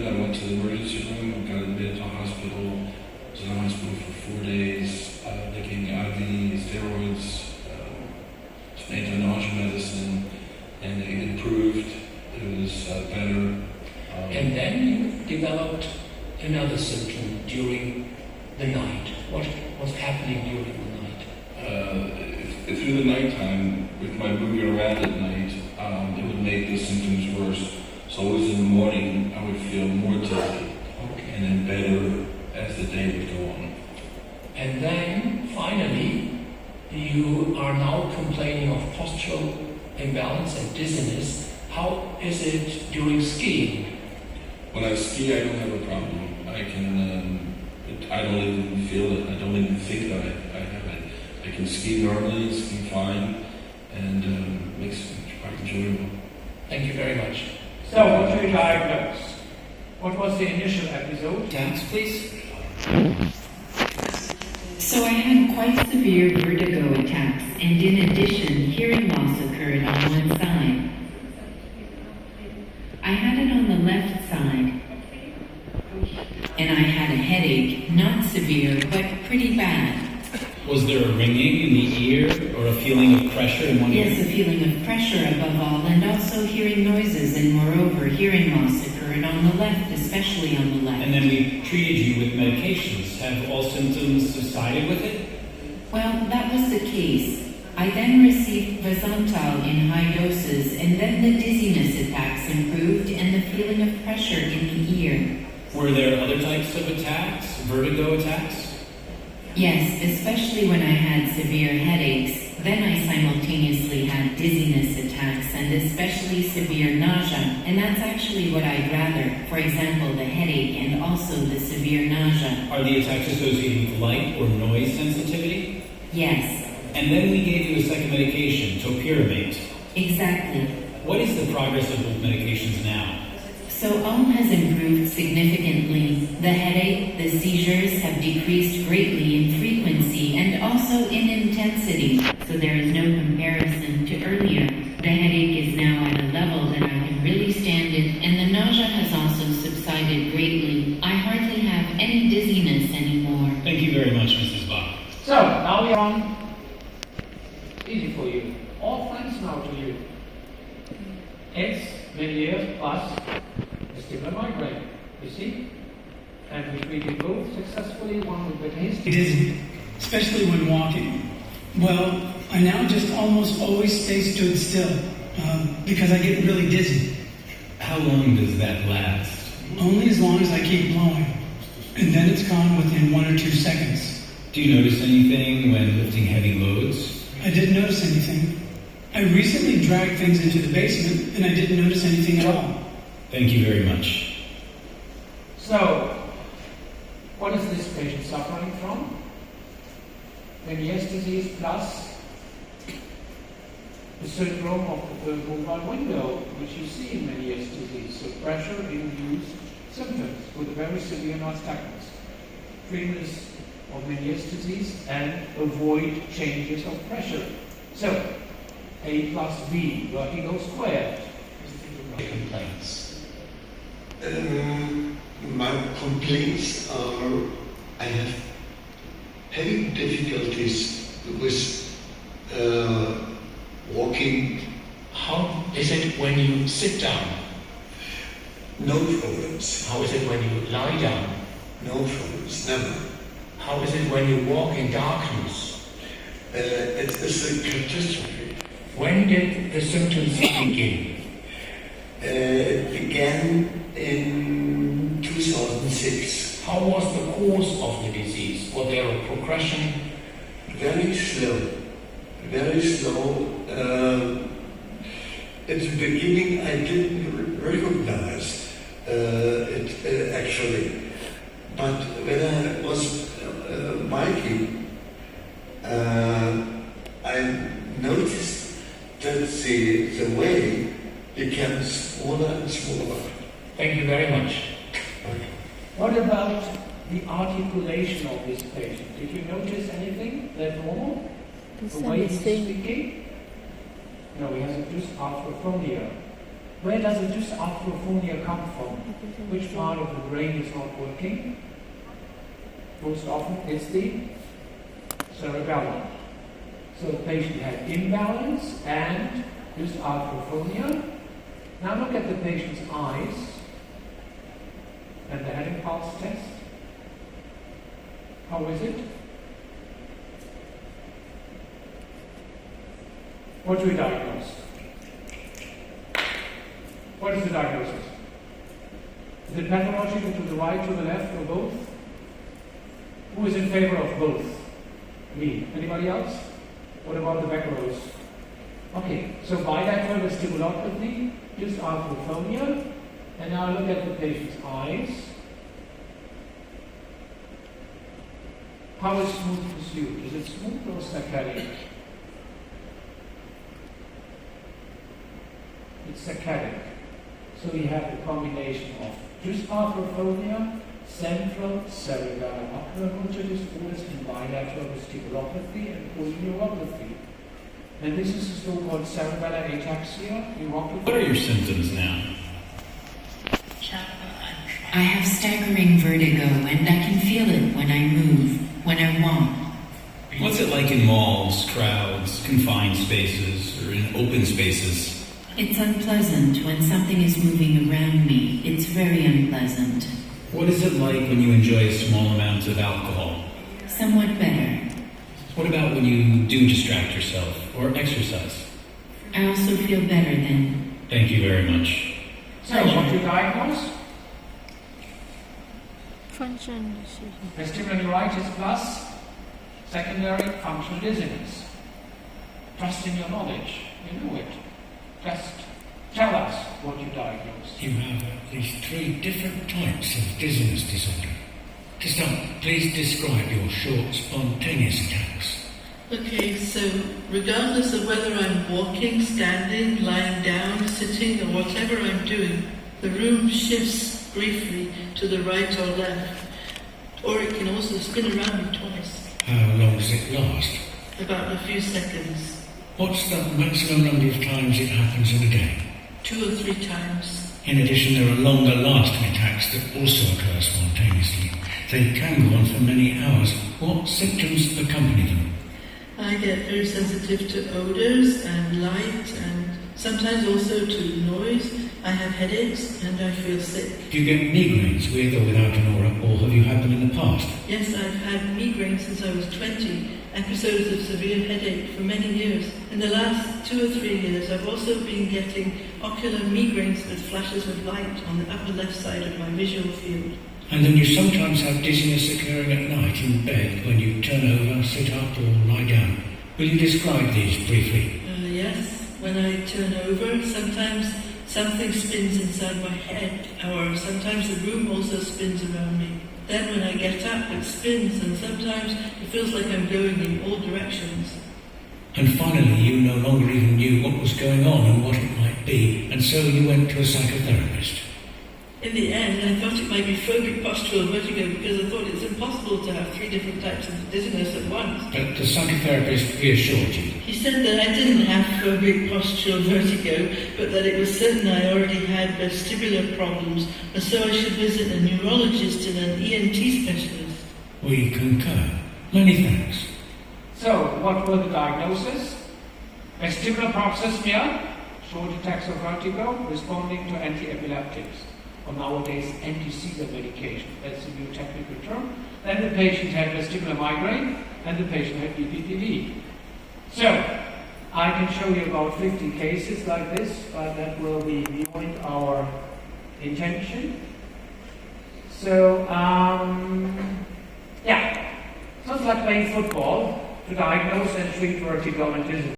happened, I went to the emergency room, got admitted to a hospital. I was in the hospital for 4 days. They gave me IV, steroids, some anti-nausea medicine, and it improved. It was better. And then you developed another symptom during the night. What was happening during the night? Through the nighttime, with my moving around at night, it would make the symptoms worse. So always in the morning, I would feel more dizzy, and then better as the day would go on. And then, finally, you are now complaining of postural imbalance and dizziness. How is it during skiing? When I ski, I don't have a problem. I don't even feel it. I don't even think that I have it. I can ski normally, ski fine, and it makes it quite enjoyable. Thank you very much. So, what were you diagnosed? What was the initial episode? Thanks, please. So I had quite severe vertigo attacks, and in addition, hearing loss occurred on one side. I had it on the left side, and I had a headache, not severe, but pretty bad. Was there a ringing in the ear or a feeling of pressure in one ear? Yes, a feeling of pressure above all, and also hearing noises, and moreover, hearing loss occurred on the left, especially on the left. And then we treated you with medications. Have all symptoms subsided with it? Well, that was the case. I then received Vasantal in high doses, and then the dizziness attacks improved and the feeling of pressure in the ear. Were there other types of attacks, vertigo attacks? Yes, especially when I had severe headaches. Then I simultaneously had dizziness attacks and especially severe nausea, and that's actually what I'd rather. For example, the headache and also the severe nausea. Are the attacks associated with light or noise sensitivity? Yes. And then we gave you a second medication, topiramate. Exactly. What is the progress of those medications now? So all has improved significantly. The headache, the seizures have decreased greatly in frequency and also in intensity, so there is no comparison to earlier. The headache is now at a level that I can really stand it, and the nausea has also subsided greatly. I hardly have any dizziness anymore. Thank you very much, Mrs. Bach. So, now we're on. Easy for you. All friends now to you. It's many years plus vestibular migraine. You see? And we treated both successfully, one with better history. Dizzy, especially when walking. Well, I now just almost always stay stood still because I get really dizzy. How long does that last? Only as long as I keep blowing. And then it's gone within 1 or 2 seconds. Do you notice anything when lifting heavy loads? I didn't notice anything. I recently dragged things into the basement and I didn't notice anything at all. Thank you very much. So, what is this patient suffering from? Meniere's disease plus the syndrome of the mobile window, which you see in Meniere's disease. So pressure-induced symptoms with a very severe nystagmus. Treatment of Meniere's disease and avoid changes of pressure. So, A plus B, vertigo squared. Complaints. My complaints are I have heavy difficulties with walking. How is it when you sit down? No problems. How is it when you lie down? No problems, never. How is it when you walk in darkness? It is a catastrophe. When did the symptoms begin? It began in 2006. How was the course of the disease? Was there a progression? Very slow. Very slow. At the beginning I didn't recognize it actually. But when I was biking, I noticed that the way became smaller and smaller. Thank you very much. What about the articulation of this patient? Did you notice anything that normal? The way he's speaking? No, he has a just after from here. Where does the dysarthrophonia come from? Which part of the brain is not working? Most often it's the cerebellum. So the patient had imbalance and dysarthrophonia. Now look at the patient's eyes and the head impulse test. How is it? What do we diagnose? What is the diagnosis? Is it pathological to the right, to the left, or both? Who is in favor of both? Me. Anybody else? What about the back rows? Okay, so bilateral vestibulopathy, dysarthrophonia, and now look at the patient's eyes. How is smooth pursued? Is it smooth or saccadic? It's saccadic. So we have the combination of dysarthrophonia, central cerebellar oculomotor disorders, and bilateral vestibulopathy and polyneuropathy. And this is the so-called cerebellar ataxia, neuropathy. What are your symptoms now? I have staggering vertigo and I can feel it when I move, when I walk. What's it like in malls, crowds, confined spaces, or in open spaces? It's unpleasant when something is moving around me. It's very unpleasant. What is it like when you enjoy a small amount of alcohol? Somewhat better. What about when you do distract yourself or exercise? I also feel better then. Thank you very much. So, what do you diagnose? Function decision. Vestibular neuritis plus secondary functional dizziness. Trust in your knowledge. You know it. Just tell us what you diagnose. You have at least 3 different types of dizziness disorder. To start, please describe your short, spontaneous attacks. Okay, so regardless of whether I'm walking, standing, lying down, sitting, or whatever I'm doing, the room shifts briefly to the right or left. Or it can also spin around me twice. How long does it last? About a few seconds. What's the maximum number of times it happens in a day? 2 or 3 times. In addition, there are longer lasting attacks that also occur spontaneously. They can go on for many hours. What symptoms accompany them? I get very sensitive to odors and light and sometimes also to noise. I have headaches and I feel sick. Do you get migraines with or without an aura, or have you had them in the past? Yes, I've had migraines since I was 20, episodes of severe headache for many years. In the last 2 or 3 years, I've also been getting ocular migraines with flashes of light on the upper left side of my visual field. And then you sometimes have dizziness occurring at night in bed when you turn over, sit up or lie down. Will you describe these briefly? Yes, when I turn over, sometimes something spins inside my head, or sometimes the room also spins around me. Then when I get up, it spins, and sometimes it feels like I'm going in all directions. And finally, you no longer even knew what was going on and what it might be, and so you went to a psychotherapist. In the end, I thought it might be phobic postural vertigo because I thought it's impossible to have 3 different types of dizziness at once. But the psychotherapist reassured you. He said that I didn't have phobic postural vertigo, but that it was certain I already had vestibular problems, and so I should visit a neurologist and an ENT specialist. We concur. Many thanks. So, what were the diagnoses? Vestibular paroxysmia, short attacks of vertigo, responding to anti-epileptics, or nowadays anti-seizure medication. That's a new technical term. Then the patient had vestibular migraine, and the patient had BPPV. So, I can show you about 50 cases like this, but that will be beyond our intention. So, yeah, sounds like playing football to diagnose and treat vertigo and dizziness.